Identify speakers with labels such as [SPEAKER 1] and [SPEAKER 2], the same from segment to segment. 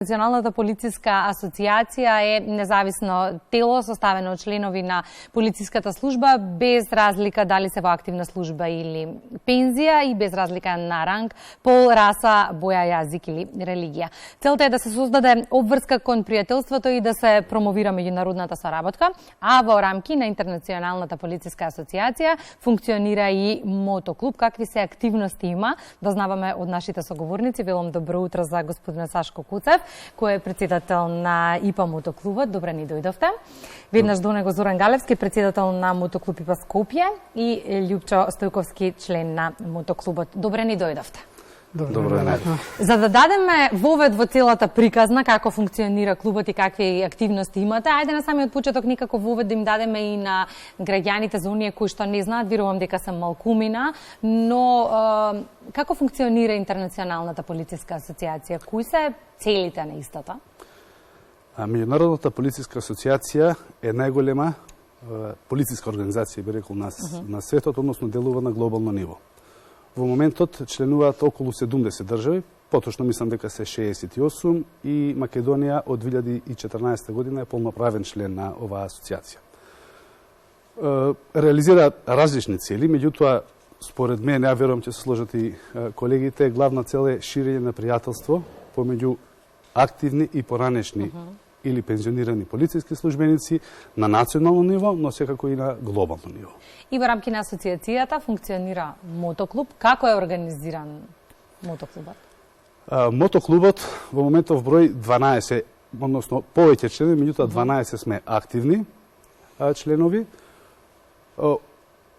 [SPEAKER 1] Националната полициска асоциација е независно тело составено од членови на полициската служба без разлика дали се во активна служба или пензија и без разлика на ранг, пол, раса, боја, јазик или религија. Целта е да се создаде обврска кон пријателството и да се промовира меѓународната соработка, а во рамки на Интернационалната полициска асоциација функционира и мотоклуб. Какви се активности има? Дознаваме од нашите соговорници. Велом добро утро за господин Сашко Куцев, кој е председател на ИПА мотоклубот. Добре ни дојдовте. Веднаш до него Зоран Галевски, председател на мотоклуб ИПА Скопје, и Љупчо Стојковски, член на мотоклубот. Добре ни дојдовте.
[SPEAKER 2] Добре.
[SPEAKER 1] За да дадеме вовед во целата приказна како функционира клубот и какви активности имате, ајде на самиот почеток некако вовед да им дадеме и на граѓаните за оние кои што не знаат, верувам дека се малкумина, но како функционира Интернационалната полициска асоциација? Кои се целите на истата?
[SPEAKER 2] Меѓународната полициска асоциација е најголема полициска организација, би рекол, на светот, односно делува на глобално ниво. Во моментот членуваат околу 70 држави, поточно мислам дека се 68, и Македонија од 2014 година е полноправен член на оваа асоциација. Реализира различни цели, меѓутоа, според мен, ја верувам ќе се сложат и колегите, главна цел е ширење на пријателство помеѓу активни и поранешни или пензионирани полициски службеници на национално ниво, но секако и на глобално ниво.
[SPEAKER 1] И во рамки на асоциацијата функционира мотоклуб. Како е организиран мотоклубот?
[SPEAKER 2] Мотоклубот во моментов број 12, односно повеќе членови, меѓутоа 12 сме активни членови.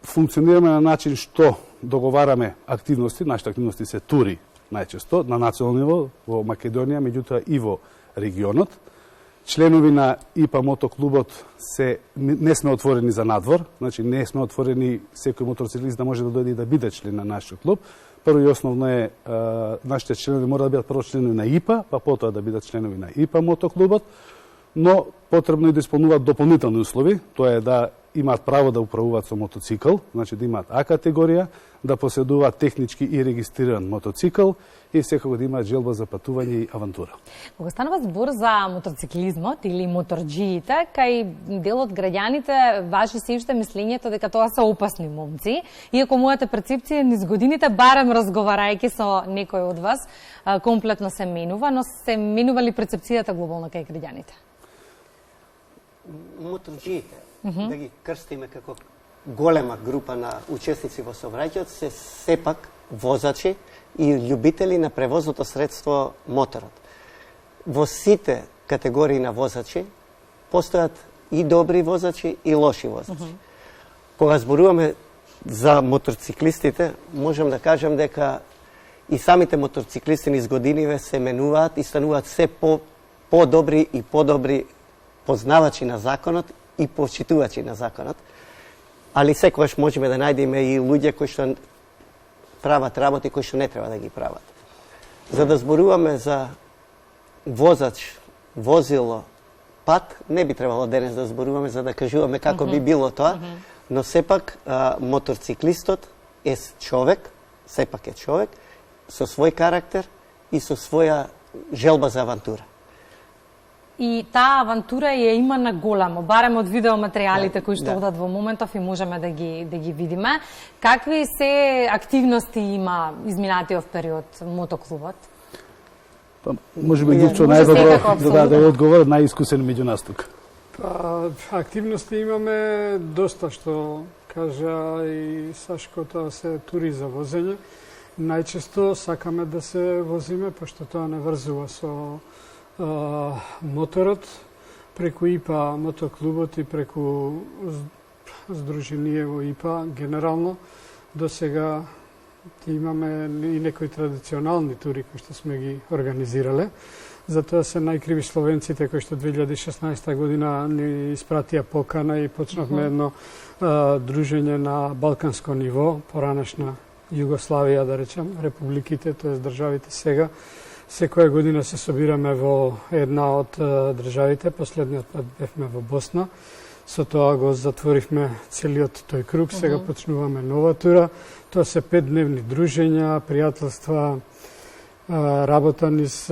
[SPEAKER 2] Функционираме на начин што договараме активности, нашите активности се тури најчесто на национално ниво во Македонија, меѓутоа и во регионот. Членови на ИПА мотоклубот не сме отворени за надвор, значи не сме отворени секој моторциклист да може да дојде и да биде член на нашиот клуб. Прво и основно е нашите членови мора да бидат прво членови на ИПА, па потоа да бидат членови на ИПА мотоклубот, но потребно е да исполнуваат дополнителни услови, тоа е да имаат право да управуваат со мотоцикл, значи да имаат А категорија, да поседуваат технички и регистриран мотоцикл и секако да имаат желба за патување и авантура.
[SPEAKER 1] Кога станува збор за мотоциклизмот или моторџиите, кај дел од граѓаните важи се уште мислењето дека тоа се опасни момци, иако мојата перцепција низ годините, барем разговарајќи со некој од вас, комплетно се менува, но се менува ли перцепцијата глобално кај граѓаните?
[SPEAKER 3] Моторџиите, да ги крстиме како голема група на учесници во сообраќајот, се сепак возачи и љубители на превозното средство моторот. Во сите категории на возачи постојат и добри возачи и лоши возачи. Кога зборуваме за моторциклистите, можам да кажам дека и самите моторциклисти низ годиниве се менуваат и стануваат се по-добри и по-добри познавачи на законот и почитувачи на законот, али секогаш можеме да најдеме и луѓе кои што прават работи кои што не треба да ги прават. За да зборуваме за возач, возило, пат, не би требало денес да зборуваме за да кажуваме како би било тоа, но сепак моторциклистот е човек, сепак е човек, со свој карактер и со своја желба за авантура.
[SPEAKER 1] И таа авантура ја има на голямо, барем од видеоматеријалите кои што одат во моментов и можеме да ги видиме. Какви се активности има изминатиот период мотоклубот?
[SPEAKER 2] Може би Ѓурчо најдобро да одговори, најискусен меѓу нас тука.
[SPEAKER 4] Активности имаме доста, што кажа и Сашко, тоа се тури за возење. Најчесто сакаме да се возиме, пошто тоа не врзува со моторот, преку ИПА мотоклубот и преку Сдружение во ИПА генерално. До сега имаме и некои традиционални тури кои што сме ги организирале. Затоа се најкриви словенците кои што 2016 година ни испратија покана и почнавме едно дружење на балканско ниво, поранешна Југославија, да речем, републиките, тоа државите сега. Секоја година се собираме во една од државите, последниот пат бевме во Босна. Со тоа го затворивме целиот тој круг, сега почнуваме нова тура. Тоа се 5-дневни дружења, пријателства работа низ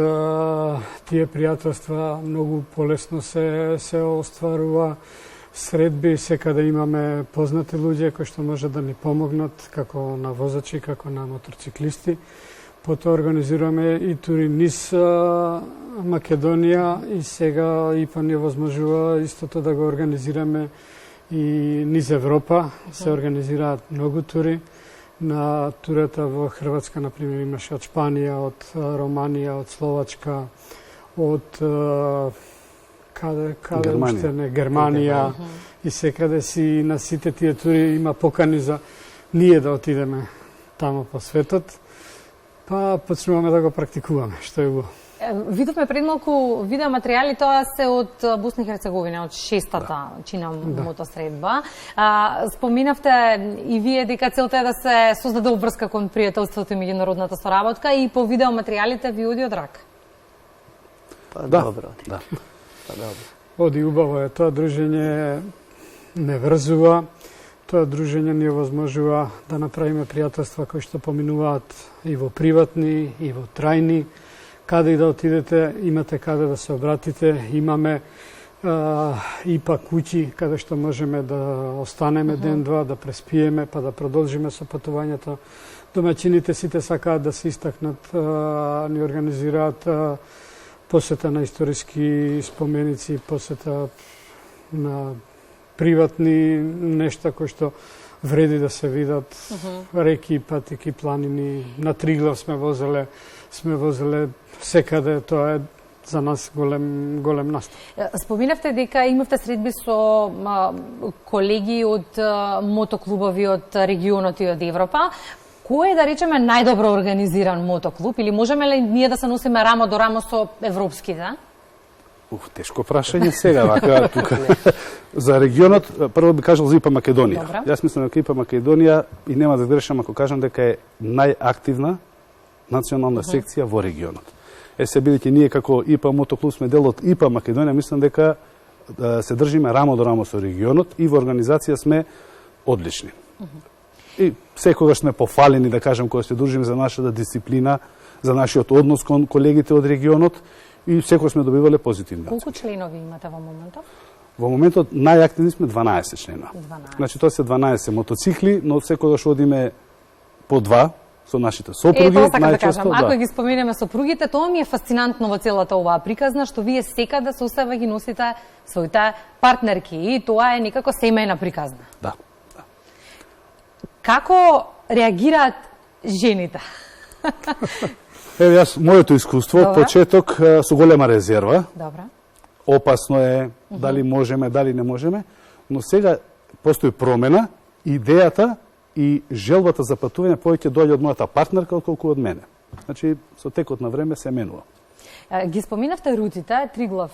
[SPEAKER 4] тие пријателства многу полесно се остварува. Средби секаде имаме познати луѓе кои што може да ни помогнат како на возачи, како на моторциклисти. Потоа организираме и тури низ Македонија и сега ИПА ни возможува истото да го организираме и низ Европа. Се организираат многу тури. На турата во Хрватска, например, имаше од Шпанија, од Романија, од Словачка, од каде уште не, Германија. И секаде си на сите тие тури има покани за ние да отидеме тамо по светот. Па почнуваме да го практикуваме, што е убаво.
[SPEAKER 1] Видовме пред малку видеоматеријали, тоа се од Босна и Херцеговина, од шестата мотосредба. Споминавте и вие дека целта е да се создаде обврска кон пријателството и меѓународната соработка и по видеоматеријалите ви оди од рак.
[SPEAKER 3] Добро.
[SPEAKER 4] Оди убаво е, тоа дружење не врзува. Тоа дружење ни овозможува да направиме пријателства кои што поминуваат и во приватни, и во трајни. Каде и да отидете, имате каде да се обратите. Имаме ИПА куќи, каде што можеме да останеме ден-два, да преспиеме, па да продолжиме со патувањето. Домаќините сите сакаат да се истакнат, ни организираат посета на историски споменици, посета на приватни нешта кои што вреди да се видат, реки, патики, планини. На Триглав сме возеле секаде, тоа е за нас голем настап.
[SPEAKER 1] Споминавте дека имавте средби со колеги од мотоклубови од регионот и од Европа. Кој е, да речеме, најдобро организиран мотоклуб или можеме ли ние да се носиме рамо до рамо со европските?
[SPEAKER 2] Тешко прашање сега, вака, тука. За регионот, прво би кажал за ИПА Македонија.
[SPEAKER 1] Добра.
[SPEAKER 2] Јас мислам дека ИПА Македонија, и нема да грешам ако кажам дека е најактивна национална секција во регионот. Се бидејќи ние како ИПА мотоклуб сме дел од ИПА Македонија, мислам дека се држиме рамо до рамо со регионот и во организација сме одлични. И секогаш сме пофалени, да кажем, кога се дружиме за нашата дисциплина, за нашиот однос кон колегите од регионот и секогаш сме добивале позитивни оценки.
[SPEAKER 1] Колку членови имате во моментот?
[SPEAKER 2] Во моментот најактивни сме 12 члена.
[SPEAKER 1] 12.
[SPEAKER 2] Значи тоа се 12 мотоцикли, но секогаш одиме по два со нашите сопруги.
[SPEAKER 1] Тоа сакам да кажам.
[SPEAKER 2] најчесто,
[SPEAKER 1] Ако ги споменеме сопругите, тоа ми е фасцинантно во целата оваа приказна, што вие секаде со себе ги носите своите партнерки и тоа е некако семејна приказна.
[SPEAKER 2] Да.
[SPEAKER 1] Како реагираат жените?
[SPEAKER 2] Еве јас моето искуство,
[SPEAKER 1] Добра.
[SPEAKER 2] почеток со голема резерва.
[SPEAKER 1] Добра.
[SPEAKER 2] Опасно е дали можеме, дали не можеме, но сега постои промена, идејата и желбата за патување повеќе доаѓа од мојата партнерка отколку од мене. Значи со текот на време се менува.
[SPEAKER 1] Ги споминавте рутите, Триглав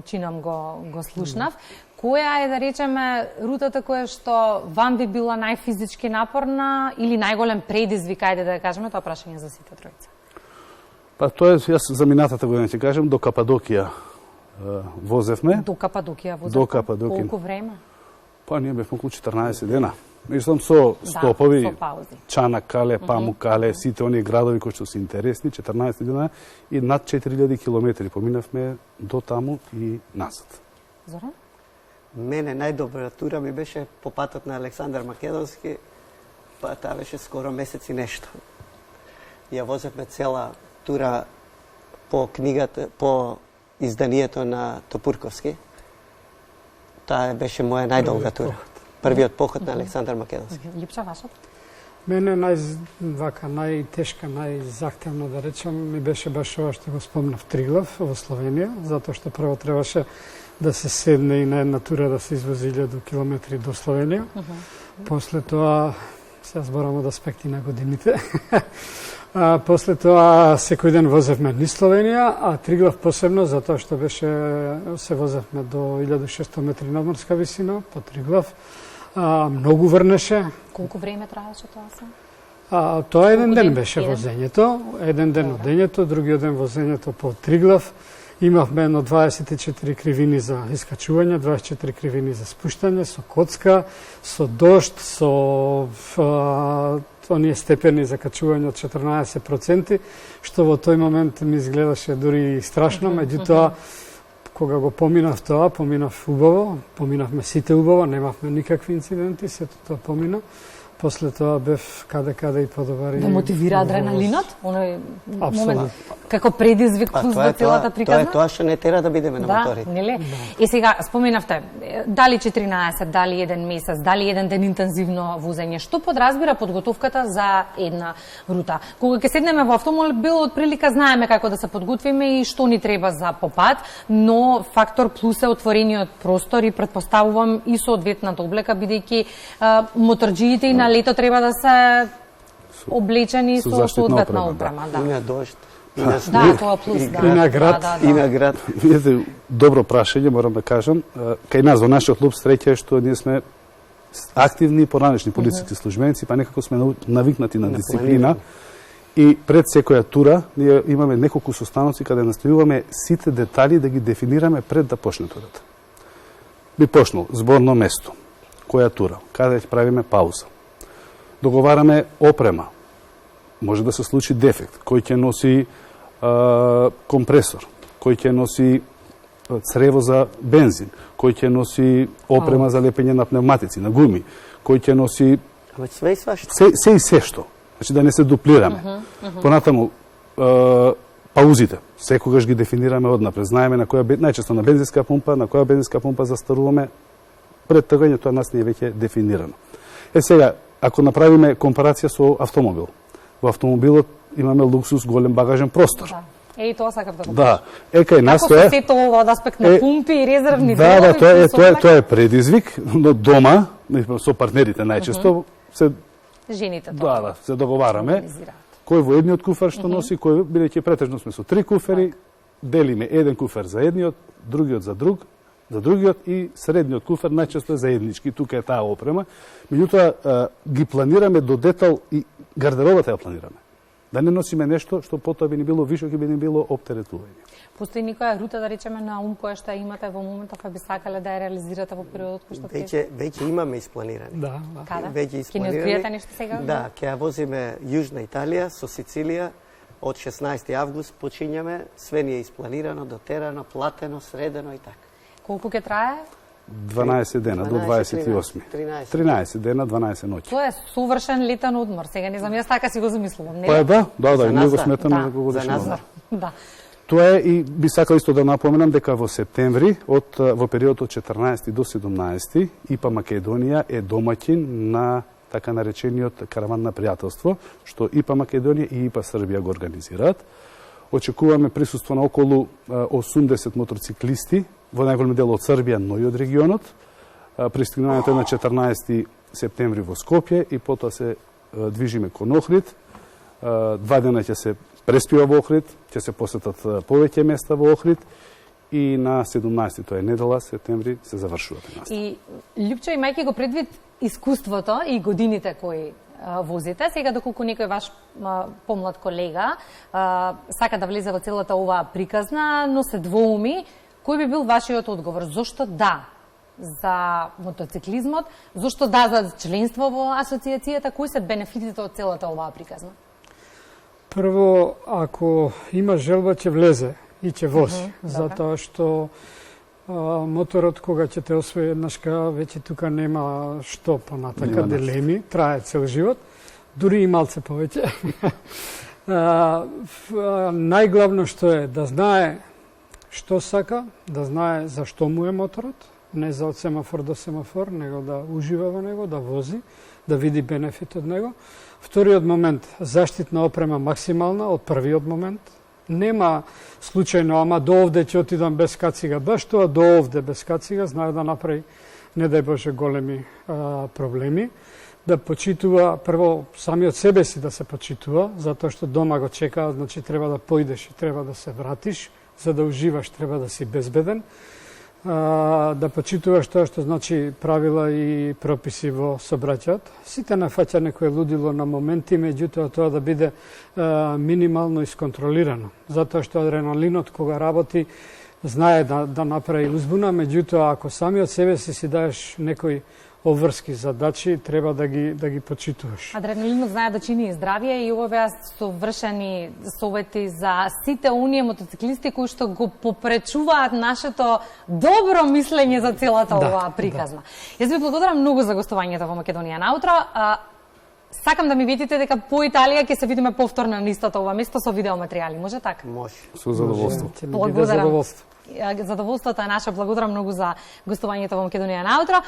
[SPEAKER 1] чинам го слушнав. Која е, да речеме, рутата која што вам би била најфизички напорна или најголем предизвик, ајде да кажеме, тоа прашање за сите тројца?
[SPEAKER 2] Па тоа е, јас за минатата година ќе кажем, до Кападокија возевме.
[SPEAKER 1] До Кападокија возевме?
[SPEAKER 2] До Кападокија.
[SPEAKER 1] Колку време?
[SPEAKER 2] Па ние бевме околу 14 дена. Мислам со стопови,
[SPEAKER 1] со паузи.
[SPEAKER 2] Чанаккале, Памуккале, сите оние градови кои што се интересни, 14 дена и над 4000 километри поминавме до таму и назад.
[SPEAKER 1] Зоран?
[SPEAKER 3] Мене најдобра тура ми беше по патот на Александар Македонски, па таа беше скоро месец и нешто. Ја возевме цела тура по книгата, по изданието на Топурковски. Таа беше моја најдолга тура. Првиот поход на Александар Македонски.
[SPEAKER 1] Липча вашот?
[SPEAKER 4] Мене најтешка, најзахтевно да речам, ми беше баш ова што го спомнав, Триглав во Словенија, затоа што прво требаше да се седне и на една тура да се извози 1000 километри до Словенија. После тоа, сега зборам од аспекти на годините, после тоа секој ден возевме низ Словенија, а Триглав посебно, затоа што се возевме до 1600 метри надморска висина, по Триглав. Многу врнеше.
[SPEAKER 1] Колку време траеше тоа се?
[SPEAKER 4] Тоа еден ден беше возењето, еден ден одењето, другиот ден возењето по Триглав Имавме едно 24 кривини за искачување, 24 кривини за спуштање, со коцка, со дожд, со оние степени за качување од 14%, што во тој момент ми изгледаше дури страшно, меѓутоа, кога го поминав тоа, поминав убаво, поминавме сите убаво, немавме никакви инциденти, сето тоа помина. После тоа бев каде и подобар.
[SPEAKER 1] Да мотивира адреналинот? Оној момент како предизвик плюс во целата приказна?
[SPEAKER 3] Тоа што не тера да бидеме на моторите.
[SPEAKER 1] Да, нели? И сега споменавте дали 14, дали еден месец, дали еден ден интензивно возење. Што подразбира подготовката за една рута? Кога ќе седнеме во автомобил, отприлика знаеме како да се подготвиме и што ни треба за попат, но фактор плюс е отворениот простор и претпоставувам и соодветната облека, бидејќи моторџиите и на лето треба да се облечени со соодветна опрема.
[SPEAKER 3] И на дожд.
[SPEAKER 1] Да, тоа плюс, да.
[SPEAKER 4] И на град.
[SPEAKER 3] И на град.
[SPEAKER 2] Видите, добро прашање, морам да кажам. Кај нас во нашиот клуб среќа е што ние сме активни поранешни полициски службеници, па некако сме навикнати на дисциплина. И пред секоја тура ние имаме неколку состаноци каде настојуваме сите детали да ги дефинираме пред да почне турата. Би почнал зборно место, која тура, каде ќе правиме пауза. Договараме опрема. Може да се случи дефект. Кој ќе носи компресор, кој ќе носи црево за бензин, кој ќе носи опрема за лепење на пневматици, на гуми, кој ќе носи
[SPEAKER 3] све и свашто.
[SPEAKER 2] Се и се што. Значи да не се дуплираме. Понатаму паузите, секогаш ги дефинираме однапред. Знаеме на која најчесто на бензинска пумпа, на која бензинска пумпа застаруваме. Пред тргањето нас не е веќе дефинирано. Сега, ако направиме компарација со автомобил, во автомобилот имаме луксус, голем багажен простор.
[SPEAKER 1] Да. И тоа сакав да го
[SPEAKER 2] Да. Кај нас
[SPEAKER 1] тоа е... Како се сето ова од аспект на пумпи и резервни
[SPEAKER 2] делови? Да, тоа е предизвик, но дома, со партнерите најчесто, се...
[SPEAKER 1] Жените
[SPEAKER 2] тоа. Да, се договараме. Кој во едниот куфер што носи, кој, бидејќи претежно сме со 3 куфери, делиме еден куфер за едниот, другиот за другиот и средниот куфер најчесто е заеднички, тука е таа опрема. Меѓутоа ги планираме до детал и гардеробата ја планираме. Да не носиме нешто што потоа би ни било вишок и би ни било оптеретување.
[SPEAKER 1] Постои никоја рута, да речеме, на ум која што имате во моментов, а би сакале да ја реализирате во периодот кој што
[SPEAKER 3] веќе имаме испланирани.
[SPEAKER 4] Да.
[SPEAKER 1] Каде?
[SPEAKER 3] Веќе испланирани.
[SPEAKER 1] Ќе ни откриете нешто сега?
[SPEAKER 3] Да, ќе ја возиме Јужна Италија со Сицилија. Од 16 август почињаме, све ни е испланирано, дотерано, платено, средено и така.
[SPEAKER 1] Колку ќе трае?
[SPEAKER 2] 12 дена, до 28. 13 дена, 12 ноќи.
[SPEAKER 1] Тоа е совршен летен одмор. Сега не знам, јас така си го замислувам.
[SPEAKER 2] Па да, и ние го сметаме за годишен одмор.
[SPEAKER 1] Да.
[SPEAKER 2] Тоа е и би сакал исто да напоменам дека во септември, во периодот од 14 до 17, ИПА Македонија е домаќин на така наречениот караван на пријателство, што ИПА Македонија и ИПА Србија го организираат. Очекуваме присуство на околу 80 мотоциклисти, во најголем дел од Србија, но и од регионот. Пристигнувањето е на 14 септември во Скопје и потоа се движиме кон Охрид. 2 дена ќе се преспива во Охрид, ќе се посетат повеќе места во Охрид и на 17 тоа е недела, септември, се завршува наста.
[SPEAKER 1] И Љупчо, имајќи го предвид искуството и годините кои возите, сега доколку некој ваш помлад колега сака да влезе во целата оваа приказна, но се двоуми, кој би бил вашиот одговор? Зошто да за мотоциклизмот? Зошто да за членство во асоциацијата? Кои се бенефитите од целата оваа приказна?
[SPEAKER 4] Прво, ако има желба, ќе влезе и ќе вози. Затоа што моторот, кога ќе те освои еднашка, веќе тука нема што понатака, дилеми, трае цел живот, дури и малце повеќе. Најглавно што е да знае што сака, да знае за што му е моторот, не за од семафор до семафор, него да ужива во него, да вози, да види бенефит од него. Вториот момент, заштитна опрема максимална од првиот момент. Нема случајно, ама до овде ќе отидам без кацига. Баш тоа до овде без кацига знае да направи, не дај Боже, големи проблеми. Да почитува, прво, самиот себе си да се почитува, затоа што дома го чекаат, значи треба да поидеш и треба да се вратиш. За да уживаш треба да си безбеден. да почитуваш тоа што значи правила и прописи во сообраќајот. Сите нафаќа некое лудило на моменти, меѓутоа тоа да биде минимално исконтролирано. Затоа што адреналинот кога работи знае да направи узбуна, меѓутоа ако сами од себе си даеш некои обврски задачи, треба да ги почитуваш.
[SPEAKER 1] Адреналинот знае да чини и здравие и ова се вршени совети за сите оние мотоциклисти кои што го попречуваат нашето добро мислење за целата оваа приказна. Јас ви благодарам многу за гостувањето во Македонија на утро. Сакам да ми видите дека по Италија ќе се видиме повторно на истото ова место со видеоматеријали. Може така?
[SPEAKER 3] Може.
[SPEAKER 2] Со задоволство.
[SPEAKER 1] Благодарам. Задоволството е наше. Благодарам многу за гостувањето во Македонија на утро.